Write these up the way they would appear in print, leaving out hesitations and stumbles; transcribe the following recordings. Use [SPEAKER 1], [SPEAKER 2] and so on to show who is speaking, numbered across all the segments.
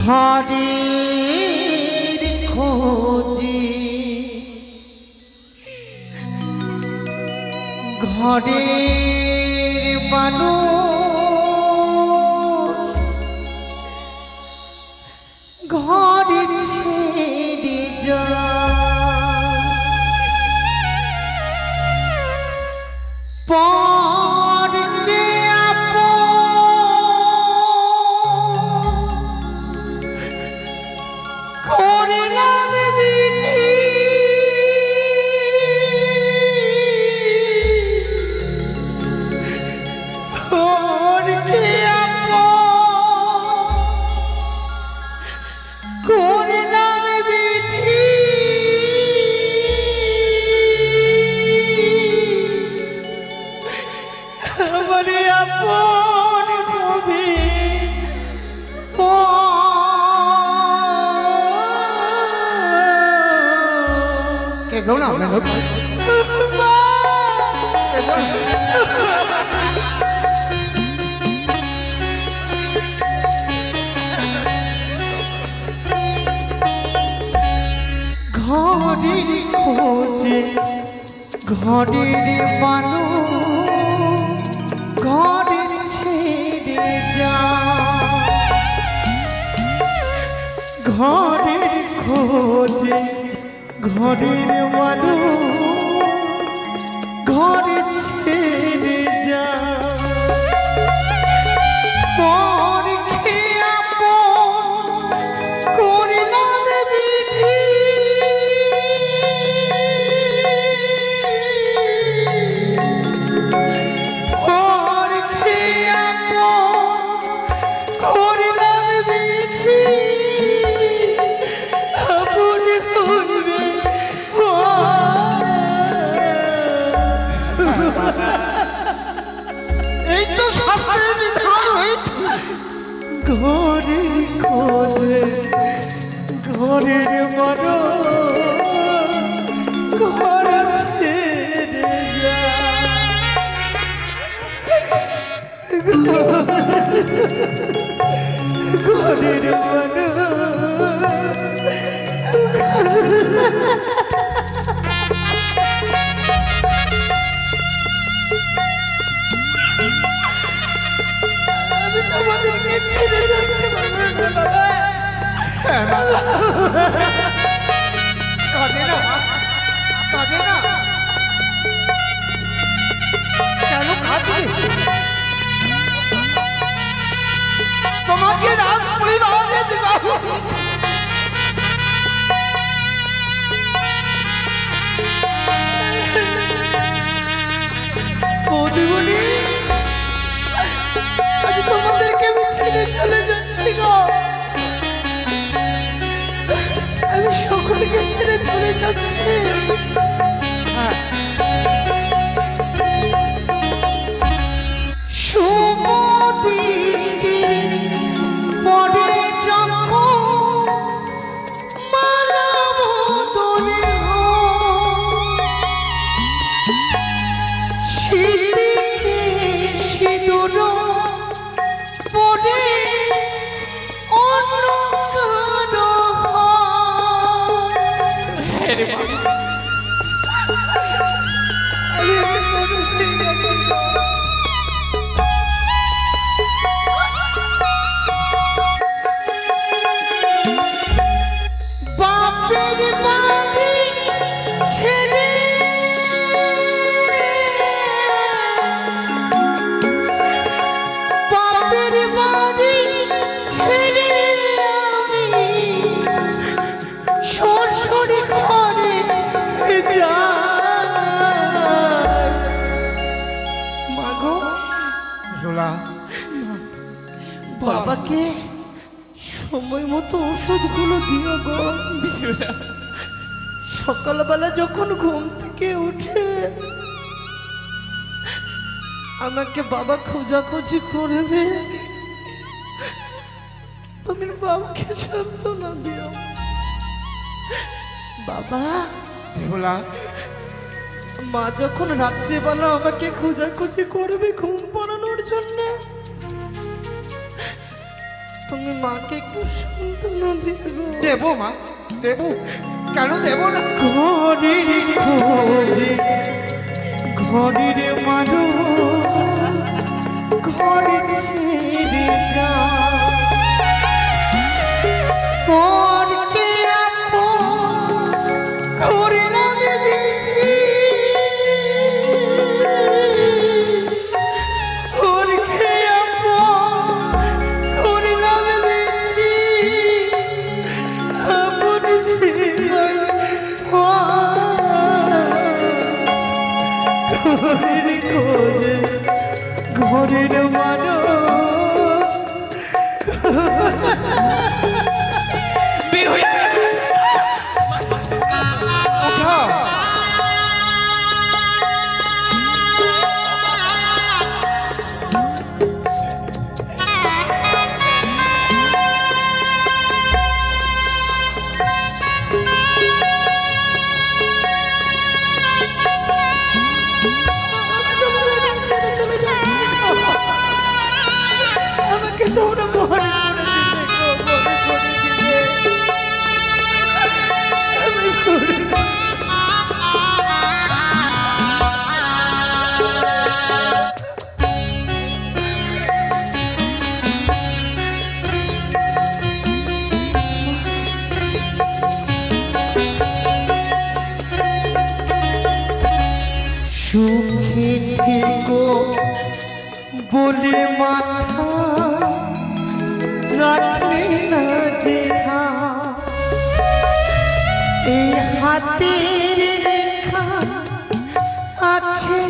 [SPEAKER 1] ঘরের খোঁজে ঘরের মানুষ ঘর ছেড়ে যায় পরকে করলাম বিধি পরকে করলাম বিধি আমারে আপন হবে কেঁদো না ঘরের খোঁজে ঘরের মানুষ ঘরের ছেড়ে যায় ঘরের খোঁজে ঘরের মানুষ ঘরের ছেড়ে যায় পরকে আপন করলাম বিধি পরকে আপন করলাম বিধি আপন হইবে এই তো শাস্ত্রের বিধান হয়েছে ঘরের খোঁজে ঘরের মানুষ ঘর ছেড়ে যায় ঘরের মানুষ আমি তোমাদেরকে ছেড়ে রাখতে পারবো না বাবা। কাঁদে না কাঁদে না কেন কাঁদবে তোমাকে রাত পরিবারে বিবাহ বলি আজ তোমাদেরকে আমি ছেড়ে চলে যাচ্ছি গো আমি সকলকে ছেড়ে চলে যাচ্ছি শুভ দৃষ্টি পড়ে যখন মালা বদলে শীতে সিঁদুর পড়ে অন্য কারো বাপের বাড়ি ছেড়ে বাপের বাড়ি ছেড়ে আমি শ্বশুর ঘরে যাই মাগো বাবাকে সময় মতো ওষুধগুলো দিও গো সকালবেলা যখন ঘুম থেকে উঠে আমাকে বাবা খোঁজাখুঁজি করবে তুমি বাবাকে সান্ত্বনা দিও বাবা মা যখন রাত্রিবেলা আমাকে খোঁজাখুঁজি করবে ঘুম পাড়ানোর জন্য তুমি মাকে একটু সান্ত্বনা দেবো।
[SPEAKER 2] দেবো মা, দেবো, কেন দেবো না?
[SPEAKER 1] ঘরের খোঁজে ঘরের মানুষ ঘরে ছেড়ে যায়, পরকে আপন করলাম বিধি, পরকে আপন করলাম বিধি, আপন জীবন ঘরের খোঁজে ঘরের মানুষ।
[SPEAKER 2] উঠাও।
[SPEAKER 1] আমাকে তোমরা মনে করে দিলে গো, মনে করে দিলে। আমি সুখে থেকো বলে মাথা রাখলে না দেখা, এই হাতের লেখা আছে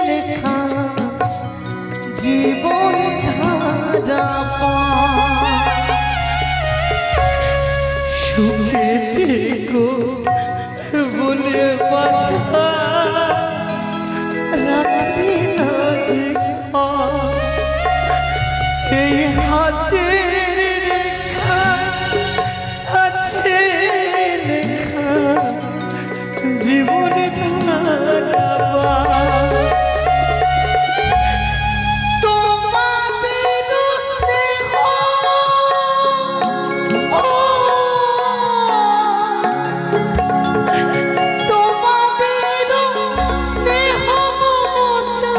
[SPEAKER 1] লেখা জীবন ধারা সুখে থেকো বলে মাথা রাখলে না দেখা, এই হাতের লেখা আছে লেখা জীবন ধারা। তোমাদের স্নেহ তোমাদের স্নেহ মমতা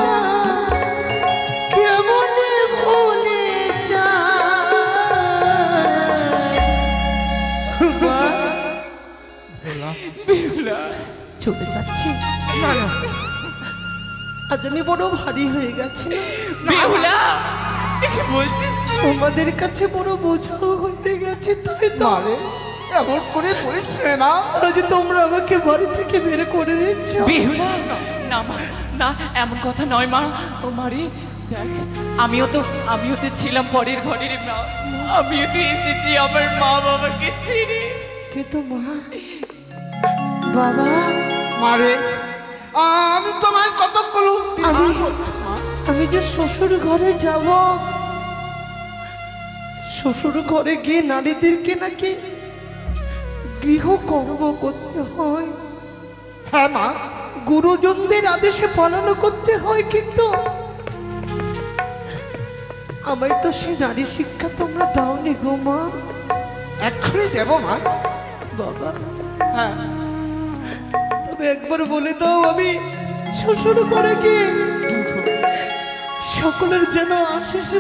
[SPEAKER 1] কেমন ভুলে চলে যাচ্ছি। আজ আমি বড় ভারী হয়ে গেছি, তোমাদের কাছে বড় বোঝাও হয়ে গেছে, তাই তো
[SPEAKER 2] মারে এমন করে বলিস না।
[SPEAKER 1] আজ তোমরা আমাকে বাড়ি থেকে বের করে দিচ্ছ।
[SPEAKER 3] বেহুলা, না মা, না এমন কথা নয় মা। ও মারি দেখ, আমিও তো ছিলাম পরের ঘরের মা, আমিও তো এসেছি আমার মা বাবাকে ছেড়ে।
[SPEAKER 1] কিন্তু মা বাবা,
[SPEAKER 2] মারে আমি তোমায় কত কলু
[SPEAKER 1] আমি যে শ্বশুর ঘরে যাব, শ্বশুর ঘরে গিয়ে নারীদেরকে নাকি গৃহকর্ম করতে হয়।
[SPEAKER 2] হ্যাঁ মা,
[SPEAKER 1] গুরুজনদের আদেশে পালন করতে হয়, কিন্তু আমায় তো সে নারী শিক্ষা তোমরা দাওনি গো মা।
[SPEAKER 2] এক্ষুনি দেবো মা।
[SPEAKER 1] বাবা
[SPEAKER 2] হ্যাঁ,
[SPEAKER 1] তবে একবার বলে দাও, আমি শ্বশুর ঘরে গিয়ে সকলের যেন আশিস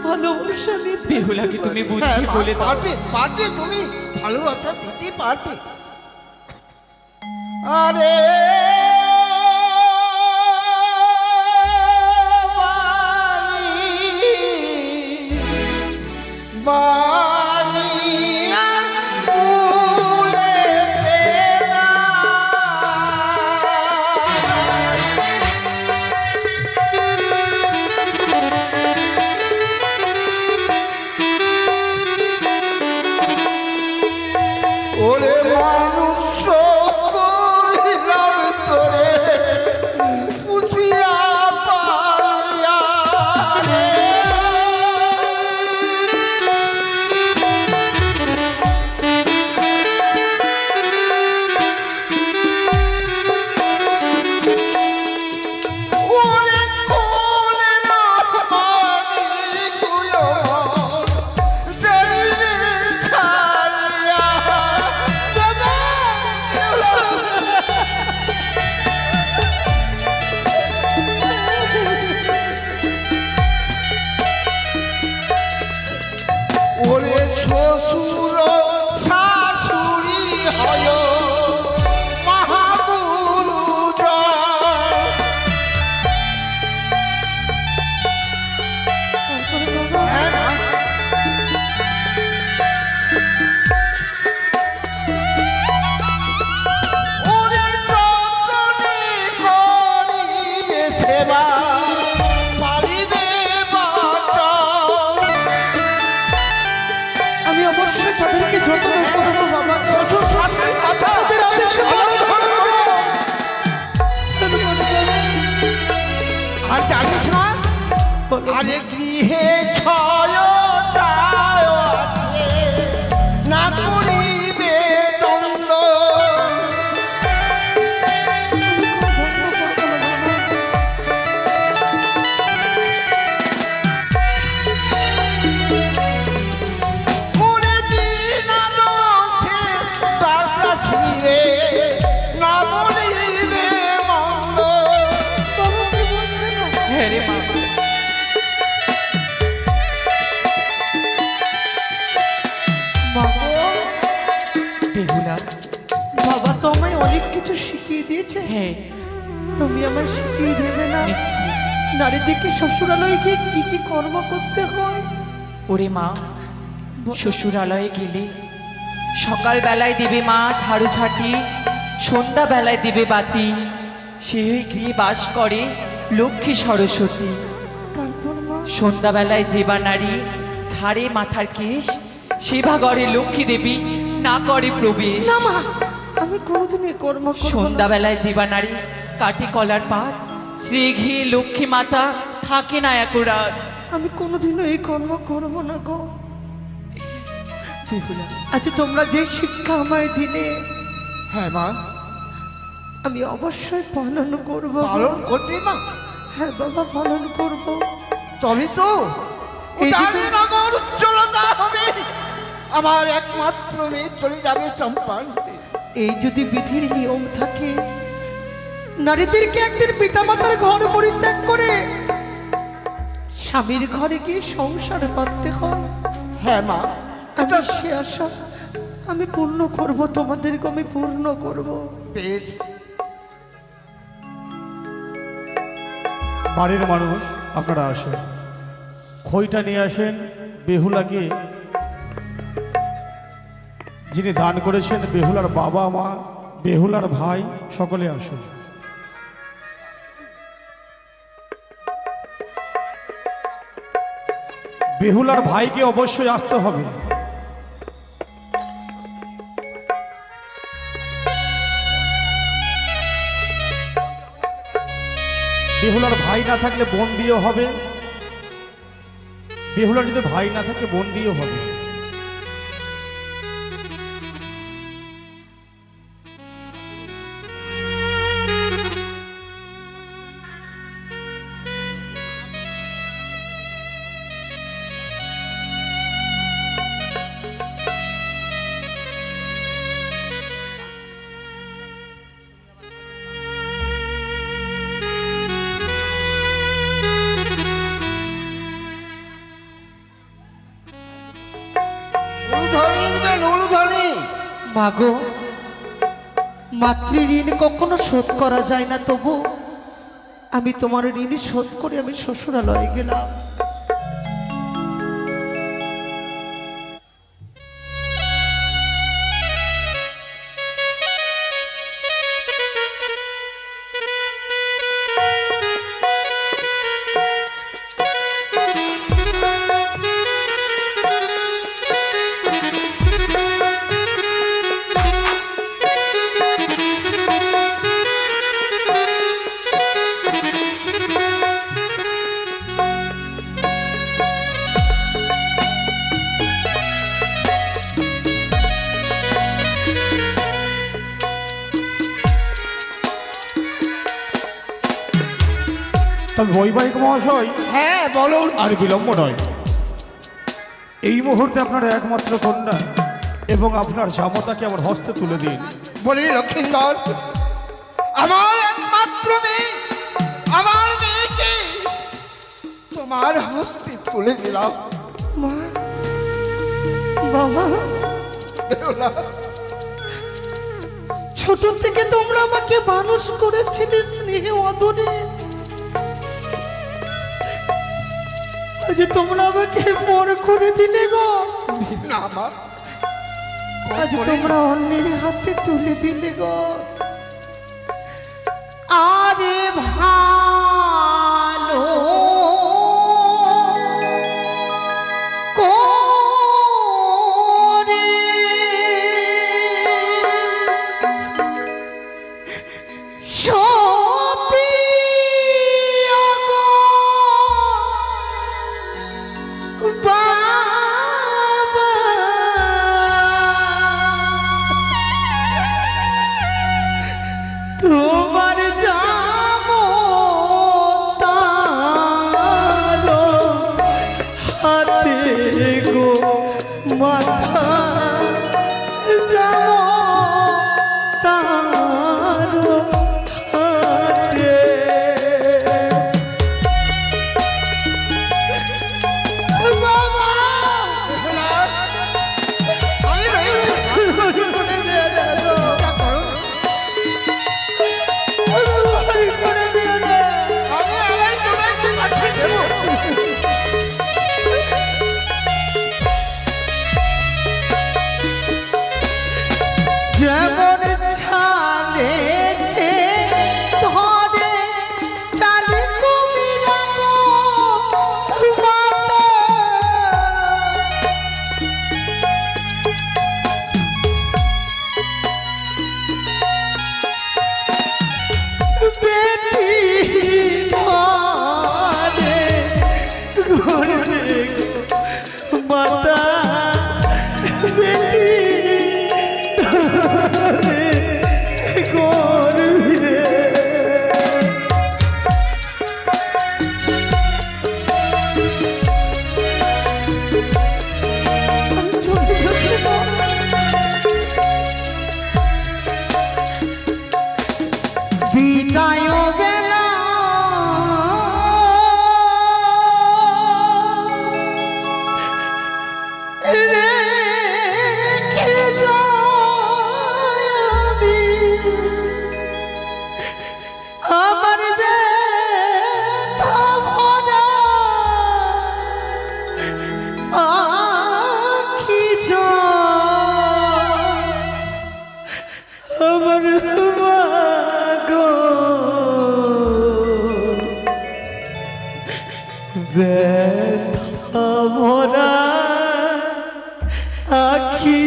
[SPEAKER 1] ভালোবাসা নিতে।
[SPEAKER 3] বেহুলাকে তুমি
[SPEAKER 2] হ্যাঁ
[SPEAKER 3] বুঝিয়ে
[SPEAKER 2] মা,
[SPEAKER 3] বলে দাও।
[SPEAKER 2] পারবে পারবে, তুমি ভালোবাসা দিতে পারবে। আরে ওরে মানুষ করিলাম তোরে পুষিয়া পালিয়া রে। ওরে কোলে না মানি তুই আমার শ্বশুর শাশুড়ি হয় মহাগুরুজন। হ্যাঁ মা। ওরে যতনে করিবে সেবা পারিবে বাঁচাও।
[SPEAKER 1] আমি অবশ্যই তাদেরকে যত্ন করবো বাবা।
[SPEAKER 2] শ্বশুর শাশুড়ির কথা
[SPEAKER 1] তাদের আদেশে পালন করবো।
[SPEAKER 2] আর জানিস না, আরে গৃহে ছয় আছে, না করিবে দ্বন্দ্ব। ওরে দীনানাথে দাসদাসীরে, না বলিবে মন্দ।
[SPEAKER 3] হ্যাঁ রে মা। বেহুলা,
[SPEAKER 1] বাবা তো আমায় অনেক কিছু শিখিয়ে দিয়েছে।
[SPEAKER 3] হ্যাঁ
[SPEAKER 1] তুমি আমায় শিখিয়ে দেবে না?
[SPEAKER 3] নিশ্চয়।
[SPEAKER 1] নারীদেরকে শ্বশুরালয়ে গিয়ে কি কি কর্ম করতে হয়?
[SPEAKER 3] ওরে মা, শ্বশুরালয়ে গেলে সকালবেলায় দেবে মা ঝাড়ু ঝাঁটি, সন্ধ্যাবেলায় দেবে বাতি। সেই গৃহে বাস করে লক্ষ্মী সরস্বতী।
[SPEAKER 1] তারপর মা?
[SPEAKER 3] সন্ধ্যাবেলায় যেবা নারী ঝাড়ে মাথার কেশ, সেবা করে লক্ষ্মী দেবী না করে প্রবেশ।
[SPEAKER 1] না মা, আমি কোনোদিন এই কর্ম করবো না।
[SPEAKER 3] সন্ধ্যাবেলায় যেবা নারী কাটে কলার পাত, শ্রী ঘিয়ে লক্ষ্মী মাতা থাকে না এক রাত।
[SPEAKER 1] আমি কোনোদিনও এই কর্ম করবো না গো।
[SPEAKER 3] বেহুলা,
[SPEAKER 1] আচ্ছা, তোমরা যে শিক্ষা আমায় দিলে
[SPEAKER 2] হ্যাঁ মা,
[SPEAKER 1] আমি অবশ্যই পালন করবো গো।
[SPEAKER 2] পালন করবি মা?
[SPEAKER 1] হ্যাঁ বাবা, পালন করবো।
[SPEAKER 2] তবে তো
[SPEAKER 1] এই যে
[SPEAKER 2] উদারে নগর উজ্জ্বলতা হবে। আমার একমাত্র মেয়ে চলে যাবে চম্পান্তে।
[SPEAKER 1] এই যদি বিধির নিয়ম থাকে, নারীদেরকে একদিন পিতামাতার ঘর পরিত্যাগ করে স্বামীর ঘরে গিয়ে সংসার পাততে হয়।
[SPEAKER 2] হ্যাঁ মা,
[SPEAKER 1] আমি সে আশা আমি পূর্ণ করব, তোমাদেরকে আমি পূর্ণ করব।
[SPEAKER 2] বেশ।
[SPEAKER 4] বাড়ির মানুষ আপনারা আসেন, খইটা নিয়ে আসেন। বেহুলাকে যিনি দান করেছেন, বেহুলার বাবা মা, বেহুলার ভাই, সকলে আসুন। বেহুলার ভাইকে অবশ্যই আসতে হবে। বেহুলার ভাই না থাকলে বোন দিয়েও হবে, বেহুলার যদি ভাই না থাকে বোন দিয়েও হবে।
[SPEAKER 2] উলুধ্বনি দিবেন, উলুধ্বনি।
[SPEAKER 1] মাগো, মাতৃ ঋণ কখনো শোধ করা যায় না, তবু আমি তোমার ঋণ শোধ করে আমি শ্বশুরালয়ে গেলাম।
[SPEAKER 4] তবে বৈবাহিক মহাশয়,
[SPEAKER 2] হ্যাঁ বলুন।
[SPEAKER 4] আর বিলম্ব নয়, এই মুহূর্তে আপনার একমাত্র কন্যা এবং আপনার জামাতাকে আমার হস্তে তুলে দিন।
[SPEAKER 2] বলি লক্ষিন্দর, আমার একমাত্র মেয়ে, আমার মেয়েকে তোমার হস্তে তুলে দিলাম।
[SPEAKER 1] মা, বাবা,
[SPEAKER 2] বেহুলা,
[SPEAKER 1] ছোট থেকে তোমরা আমাকে মানুষ করেছিলে স্নেহে আদরে, আজ তোমরা আমাকে পর করে দিলে গো।
[SPEAKER 2] না মা,
[SPEAKER 1] আজ তোমরা অন্যের হাতে তুলে দিলে গো। আরে ভালো করে সপিয়া গো বাবা, তোমার যাবো তারো হাতে গো মাথা, যাবো তারো হাতে। বাবা,
[SPEAKER 2] আমি রই
[SPEAKER 1] করে দিও না।
[SPEAKER 2] আমি আলাই তোমাকে পাঠিয়ে দেবো।
[SPEAKER 1] যেমন ছালে ধরে তালে কুমিরা গো মাতা, বেটি ধরে ঘরে গো মাতা, বেটি গর্ভে বিদায় বেলা রেখে যাবি আমার ব্যথা ভরা আখি জল, আমার মা গো ব্যথা ভরা আখি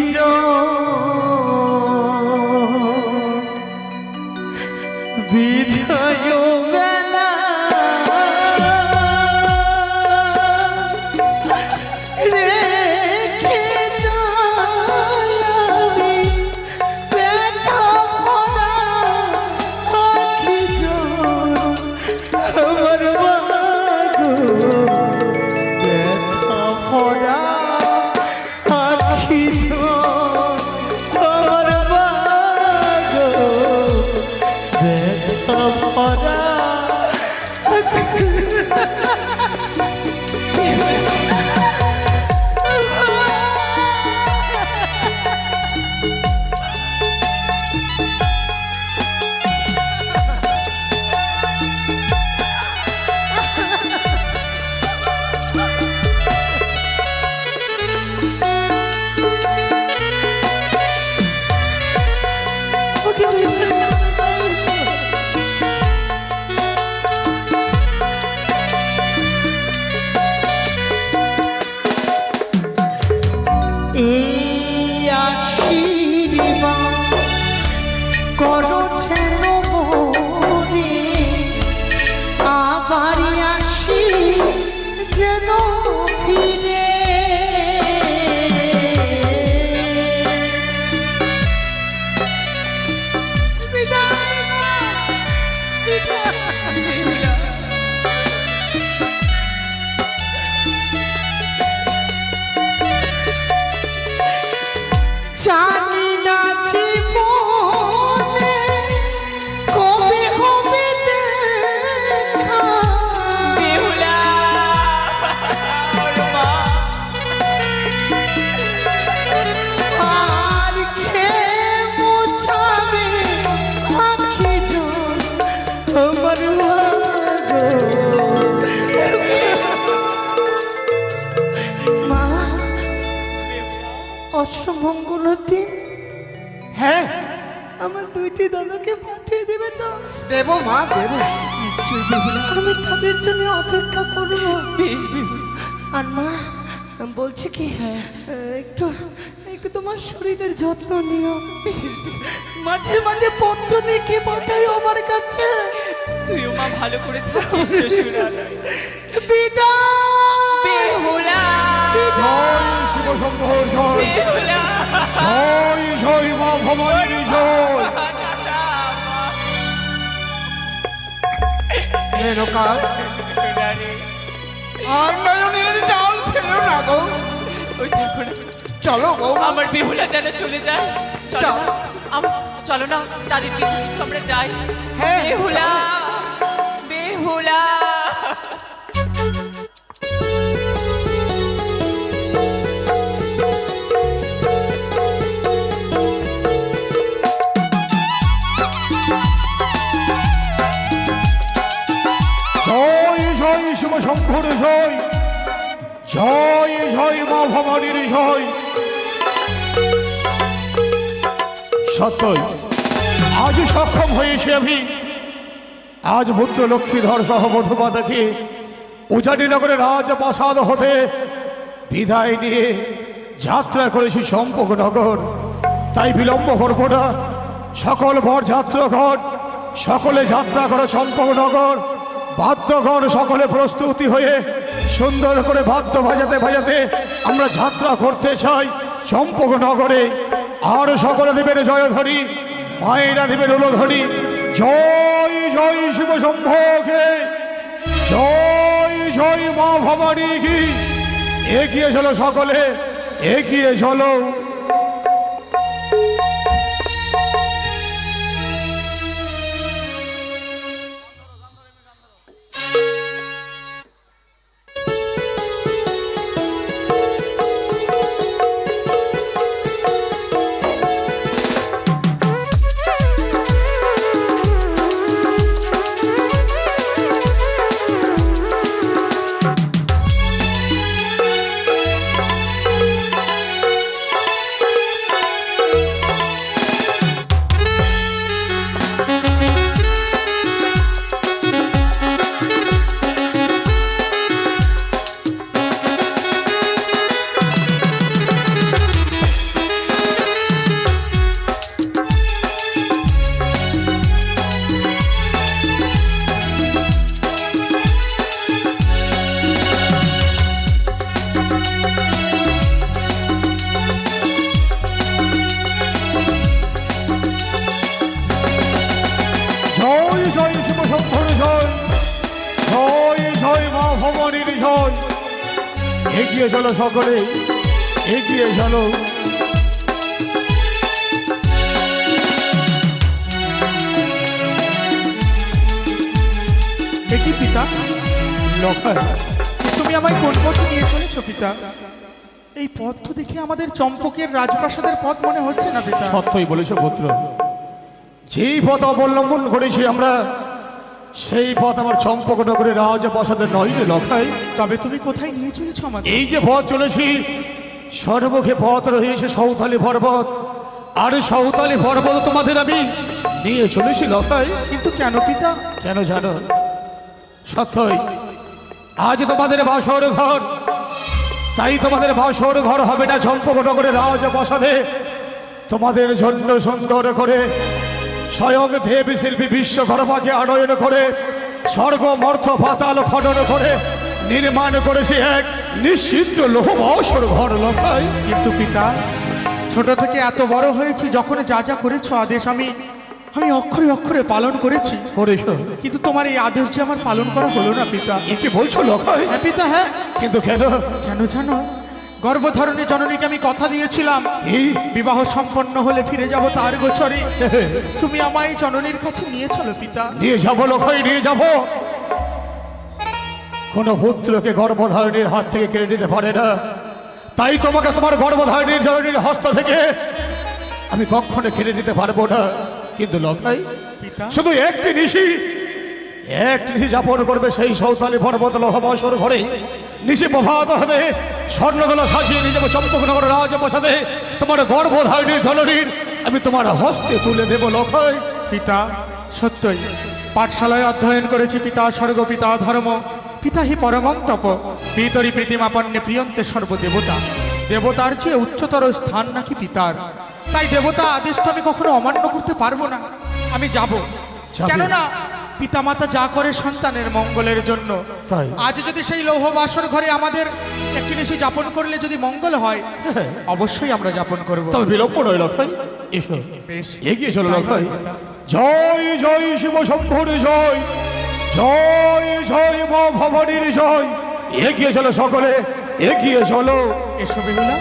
[SPEAKER 1] বিদায় বেলা রেখে যাবি ব্যথা ভরা আখি আমার মা গো, ব্যথা ভরা আখি আমার মা গো, ব্যথা ভরা আখি। এই আশীর্বাদ করছেন মোরে, আবারই আসি যেন ফিরে। বিদায় গো, বিদায়। জানি না জীবনে কবে হবে দেখা,
[SPEAKER 3] বেহুলা, ওর মা।
[SPEAKER 1] অষ্টমঙ্গলের দিন
[SPEAKER 2] হ্যাঁ
[SPEAKER 1] আমার দুইটি দাদাকে পাঠিয়ে দেবে তো?
[SPEAKER 2] দেব মা দেব।
[SPEAKER 3] নিশ্চয়ই বেহুলা।
[SPEAKER 1] আমি তাদের জন্য অপেক্ষা করবো।
[SPEAKER 3] বেশ বেহুলা।
[SPEAKER 1] আর মা বলছি কি, একটু একটু তোমার শরীরের যত্ন নিও। মাঝে মাঝে পত্র লিখে পাঠাই আমার কাছে।
[SPEAKER 3] তুইও মা ভালো করে থাকিস শ্বশুরালয়।
[SPEAKER 1] বিদায়।
[SPEAKER 3] বেহুলা।
[SPEAKER 4] জয় শিব শম্ভর জয়,
[SPEAKER 3] বেহুলা।
[SPEAKER 4] জয় জয় মা ভবানীর জয়।
[SPEAKER 2] রেণুকা আর নয়নের জল ফেলো না গো।
[SPEAKER 3] ওই দেখো না,
[SPEAKER 2] চলো গো
[SPEAKER 3] আমার বেহুলা যেন চলে যায়। চলো
[SPEAKER 2] চল।
[SPEAKER 3] না, চলো না, তাদের পিছু পিছু আমরা যাই।
[SPEAKER 2] হ্যাঁ।
[SPEAKER 3] বেহুলা, বেহুলা।
[SPEAKER 4] জয় জয় শিব শম্ভর জয়, জয় জয় মা ভবানীর জয়। সত্যই আজ সক্ষম হয়েছি আমি, আজ পুত্র লক্ষ্মীধর সহ বধূমাতাকে উজানিনগরের রাজপ্রাসাদ হতে বিদায় নিয়ে যাত্রা করেছি চম্পকনগর। তাই বিলম্ব করব না, সকল বরযাত্রগণ সকলে যাত্রা করে চম্পকনগর। বাদ্যগণ সকলে প্রস্তুতি হয়ে সুন্দর করে বাদ্য বাজাতে বাজাতে আমরা যাত্রা করতে চাই চম্পকনগরে। আর সকলে দেবেন জয়ধ্বনি, মায়েরা দেবেন উলধ্বনি। জয় জয় শিব শম্ভকে, জয় জয় মা ভবানী কি। এগিয়ে চলো সকলে, এগিয়ে চলো। জয় জয় শিব শম্ভর জয়, জয় জয় মা ভবানীর জয়। এগিয়ে চলো সকলে, এগিয়ে চলো।
[SPEAKER 5] দেখি পিতা,
[SPEAKER 4] লক্ষায়
[SPEAKER 5] তুমি আমায় কোন পথে নিয়ে চলেছো পিতা? এই পথ তো দেখে আমাদের চম্পকের রাজপ্রাসাদের পথ মনে হচ্ছে না পিতা।
[SPEAKER 4] সত্যই বলেছ পুত্র, যেই পথ অবলম্বন করেছি আমরা সেই পথ আমার চম্পকনগরের রাজপ্রাসাদের নয় রে লক্ষায়।
[SPEAKER 5] তবে তুমি কোথায় নিয়ে চলেছো আমাদের?
[SPEAKER 4] এই যে পথ চলেছি, সর্বমুখে পথ রয়েছে সৌতালি পর্বত, আর সৌতালি পর্বত তোমাদের আমি নিয়ে চলেছি লক্ষায়।
[SPEAKER 5] কিন্তু কেন পিতা?
[SPEAKER 4] কেন জানো? সত্যই আজ তোমাদের বাসর ঘর, তাই তোমাদের বাসর ঘর হবে না চম্পকনগরের রাজপ্রাসাদে। তোমাদের জন্য সুন্দর করে স্বয়ং দেবী শিল্পী বিশ্বকর্মাকে আনয়ন করে স্বর্গ মর্থ পাতাল খনন করে নির্মাণ করেছে এক নিশ্চিত লোহ বাসর ঘর লক্ষায়।
[SPEAKER 5] কিন্তু পিতা, ছোট থেকে এত বড় হয়েছি, যখন যা যা করেছো আদেশ আমি অক্ষরে অক্ষরে পালন করেছি,
[SPEAKER 4] করেছ,
[SPEAKER 5] কিন্তু তোমার এই আদেশ যে আমার পালন করা হলো না পিতা।
[SPEAKER 4] এ কি বলছো লক্ষায়?
[SPEAKER 5] হ্যাঁ পিতা, হ্যাঁ।
[SPEAKER 4] কিন্তু কেন?
[SPEAKER 5] কেন জানো? গর্ভধারণী জননীকে আমি কথা দিয়েছিলাম,
[SPEAKER 4] এই
[SPEAKER 5] বিবাহ সম্পন্ন হলে ফিরে যাব তার গোচরে। তুমি আমায় জননীর কাছে নিয়ে চলো পিতা।
[SPEAKER 4] নিয়ে যাবো লক্ষায়, নিয়ে যাবো। কোন পুত্রকে গর্ভধারণীর হাত থেকে কেড়ে নিতে পারে না, তাই তোমাকে তোমার গর্ভধারণীর জননীর হস্ত থেকে আমি কখনো কেড়ে নিতে পারবো না। কিন্তু লক্ষাই
[SPEAKER 5] পিতা,
[SPEAKER 4] শুধু একটি নিশি যাপন করবে সেই সৌতালি পর্বত লোহবাসর ঘরে। নিশে প্রভাত হতে স্বর্ণদলা সাজিয়ে নিয়ে যাবো চম্পকনগর রাজপ্রাসাদে। তোমার গর্ভধারিণীর ধনরীর আমি তোমার হস্তে তুলে দেবো লক্ষয়।
[SPEAKER 5] পিতা, সত্যই পাঠশালায় অধ্যয়ন করেছি পিতা স্বর্গ, পিতা ধর্ম, পিতা হি পরমং তপ, পিতরি প্রীতিমাপন্নে প্রিয়ন্তে সর্বদেবতা। দেবতার চেয়ে উচ্চতর স্থান নাকি পিতার। তাই দেবতা আদেশ তো আমি কখনো অমান্য করতে পারবো না। আমি যাব,
[SPEAKER 4] যাবে?
[SPEAKER 5] কেননা পিতামাতা যা করে সন্তানের মঙ্গলের জন্য।
[SPEAKER 4] তাই?
[SPEAKER 5] আজ যদি সেই লৌহ বাসর ঘরে আমাদের একটি নিশি যাপন করলে যদি মঙ্গল হয়, অবশ্যই আমরা যাপন করব।
[SPEAKER 4] তবে বিলম্ব নয় লক্ষয়, এসো
[SPEAKER 5] বেশ,
[SPEAKER 4] এগিয়ে চলো লক্ষয়। জয় জয় শিব শম্ভুর জয়, জয় জয় মা ভবানীর জয়। এগিয়ে চলো সকলে, এগিয়ে চলো।
[SPEAKER 5] এসো বেহুলা।